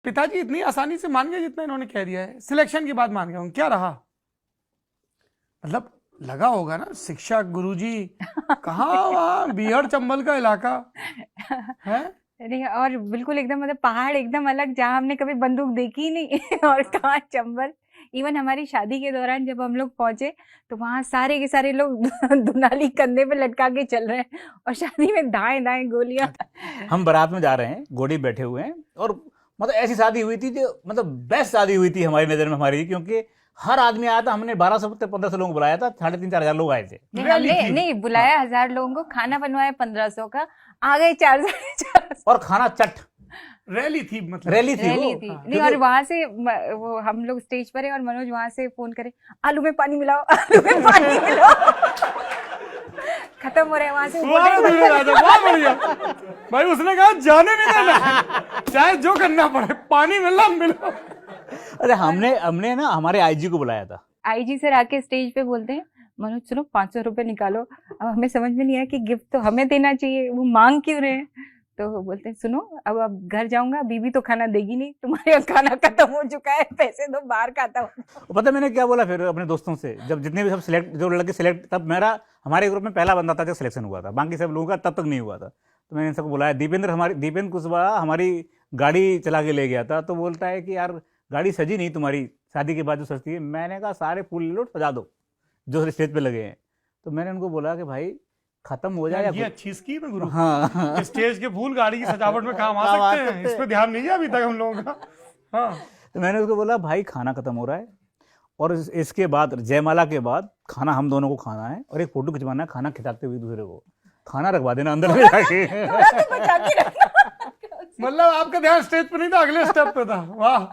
पिताजी इतनी आसानी से मान गए जितना इन्होंने कह दिया है? सिलेक्शन की बात मान गए, क्या रहा? मतलब लगा होगा ना, शिक्षा गुरुजी कहाँ, वहाँ बिहड़ चंबल का इलाका है। नहीं, और बिल्कुल एकदम मतलब पहाड़ एकदम अलग, जहाँ हमने कभी बंदूक देखी ही नहीं और कहाँ चंबल। इवन हमारी शादी के दौरान जब हम लोग पहुंचे तो वहाँ सारे के सारे लोग दुनाली कंधे पे लटका के चल रहे हैं और शादी में दाएं दाएं गोलियां। हम बारात में जा रहे हैं, घोड़ी बैठे हुए हैं, और मतलब ऐसी शादी हुई थी जो मतलब बेस्ट शादी हुई थी हमारी नज़र में हमारी, क्योंकि हर आदमी आया था। हमने 1200 से 1500 लोगों को बुलाया था, 3,500-4,000 लोग आए थे। हमने नहीं बुलाया 1000 लोगों को, खाना बनवाया 1500 का, आ गए 4,500 और खाना चट रैली थी, मतलब रैली थी रैली वो। थी। नहीं, और वहां से वो हम लोग स्टेज पर है और मनोज वहां से फोन करे, आलू में पानी मिलाओ, आलू में पानी मिलाओ। खत्म हो रहे हैं वहां से। बहुत बढ़िया भाई, उसने कहा जाने नहीं देना, चाहे जो करना पड़े, पानी मिला मिलो। अरे हमने ना हमारे आईजी को बुलाया था। आईजी सर आके स्टेज पे बोलते हैं, मनोज सुनो 500 रुपए निकालो। अब हमें समझ में नहीं आया कि गिफ्ट तो हमें देना चाहिए, वो मांग क्यों रहे हैं। तो वो बोलते हैं सुनो, अब घर जाऊंगा, बीबी तो खाना देगी नहीं, तुम्हारे यहाँ खाना खत्म हो चुका है, पैसे दो, बाहर खाता हूँ। पता मैंने क्या बोला फिर अपने दोस्तों से, जब जितने भी सब सिलेक्ट, जो लड़के सिलेक्ट, तब मेरा हमारे ग्रुप में पहला बंदा था जो सिलेक्शन हुआ था, बाकी सब लोगों का तब तक नहीं हुआ था। तो मैंने सबको बुलाया, दीपेंद्र कुशवाहा हमारी गाड़ी चला के ले गया था। तो बोलता है कि यार गाड़ी सजी नहीं तुम्हारी, शादी के बाद जो सजती है। मैंने कहा सारे फूल ले लो, सजा दो जो स्टेज पे लगे हैं। तो मैंने उनको बोला कि भाई खत्म हो जाए। ये अच्छी स्कीम है गुरु। हाँ स्टेज के फूल गाड़ी की सजावट में काम आ सकते हैं, इस पे ध्यान नहीं है अभी तक हम लोगों का। हाँ, तो मैंने उसको बोला भाई खाना खत्म हो रहा है, और इसके बाद जयमाला के बाद खाना हम दोनों को खाना है, और एक फोटो खिंचवाना है खाना खिलाते हुए दूसरे को। खाना रखवा देना अंदर में जाके। मतलब आपका ध्यान स्टेज पे नहीं था, अगले स्टेप पे था। वाह।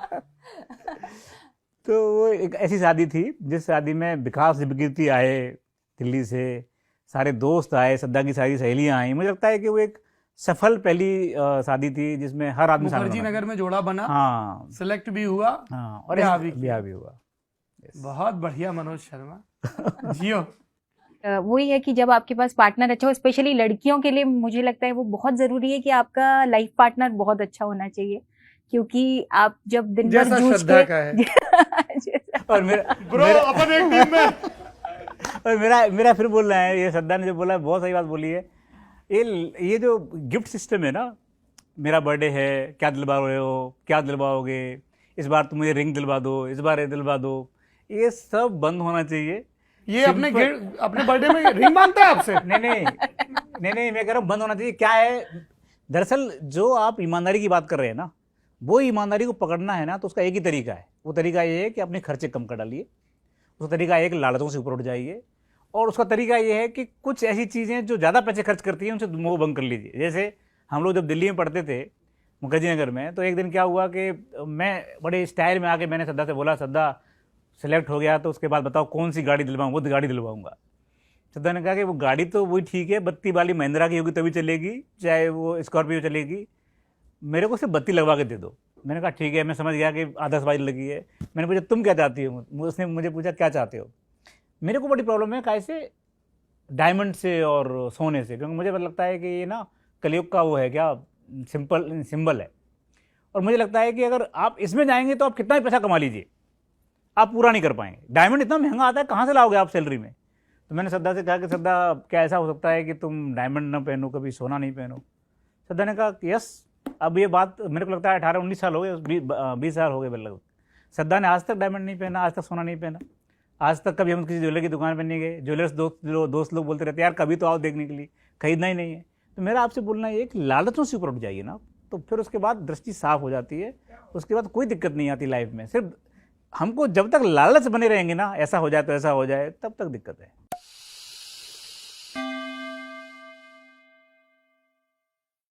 तो वो एक ऐसी शादी थी जिस शादी में विकास विकृति आए दिल्ली से, सारे दोस्त आए, श्रद्धा की सारी सहेलियां आई। मुझे लगता है कि वो एक सफल पहली शादी थी जिसमें हर आदमी मुखर्जी नगर में जोड़ा बना, हाँ सिलेक्ट भी हुआ, हाँ, और ब्याह भी हुआ। बहुत बढ़िया मनोज शर्मा जियो। वही है कि जब आपके पास पार्टनर अच्छा हो, स्पेशली लड़कियों के लिए मुझे लगता है वो बहुत जरूरी है कि आपका लाइफ पार्टनर बहुत अच्छा होना चाहिए, क्योंकि आप जब दिन भर जूझ के और अपन एक टीम में। और मेरा फिर बोलना है, ये श्रद्धा ने जो बोला है बहुत सही बात बोली है। ये जो गिफ्ट सिस्टम है ना, मेरा बर्थडे है, क्या दिलवा रहे हो, क्या दिलवाओगे, इस बार तुम मुझे रिंग दिलवा दो, इस बार ये दिलवा दो, ये सब बंद होना चाहिए। ये अपने बर्थडे में रिंग मांगता है आपसे? नहीं, मैं कह रहा हूँ बंद होना चाहिए। क्या है, दरअसल जो आप ईमानदारी की बात कर रहे हैं ना, वो ईमानदारी को पकड़ना है ना, तो उसका एक ही तरीका है। वो तरीका ये है कि अपने खर्चे कम कर डालिए, उसका तरीका है कि लालचों से ऊपर उठ जाइए, और उसका तरीका ये है कि कुछ ऐसी चीज़ें जो ज़्यादा पैसे खर्च करती हैं उनसे मोह भंग कर लीजिए। जैसे हम लोग जब दिल्ली में पढ़ते थे मुखर्जी नगर में, तो एक दिन क्या हुआ कि मैं बड़े स्टाइल में आके मैंने श्रद्धा से बोला, श्रद्धा सेलेक्ट हो गया तो उसके बाद बताओ कौन सी गाड़ी दिलवाऊँ। वो गाड़ी दिलवाऊँगा। श्रद्धा ने कहा कि वो गाड़ी तो वही ठीक है, बत्ती वाली महिंद्रा की होगी तभी चलेगी, चाहे वो स्कॉर्पियो चलेगी, मेरे को सिर्फ बत्ती लगवा के दे दो। मैंने कहा ठीक है, मैं समझ गया कि आतिशबाजी लगी है। मैंने पूछा तुम क्या चाहती हो, उसने मुझे पूछा क्या चाहते हो। मेरे को बड़ी प्रॉब्लम है कैसे डायमंड से और सोने से, क्योंकि मुझे लगता है कि ये ना कलयुग का वो है क्या सिंबल है, और मुझे लगता है कि अगर आप इसमें जाएंगे तो आप कितना भी पैसा कमा लीजिए, आप पूरा नहीं कर पाएंगे। डायमंड इतना महंगा आता है, कहाँ से लाओगे आप सैलरी में। तो मैंने श्रद्धा से कहा कि श्रद्धा क्या ऐसा हो सकता है कि तुम डायमंड ना पहनो, कभी सोना नहीं पहनो। श्रद्धा ने कहा यस। अब ये बात मेरे को लगता है 18-19 साल हो गए, 20 साल हो गए लगभग। श्रद्धा ने आज तक डायमंड नहीं पहना, आज तक सोना नहीं पहना, आज तक कभी हम किसी ज्वेलर की दुकान पर नहीं गए। ज्वेलर्स दोस्त लोग बोलते रहते यार कभी तो आओ देखने के लिए, खरीदना ही नहीं है। तो मेरा आपसे बोलना ये कि लालचों से ऊपर उठ जाइए ना, तो फिर उसके बाद दृष्टि साफ हो जाती है, उसके बाद कोई दिक्कत नहीं आती लाइफ में। सिर्फ हमको जब तक लालच बने रहेंगे ना, ऐसा हो जाए तो ऐसा हो जाए, तब तक दिक्कत है।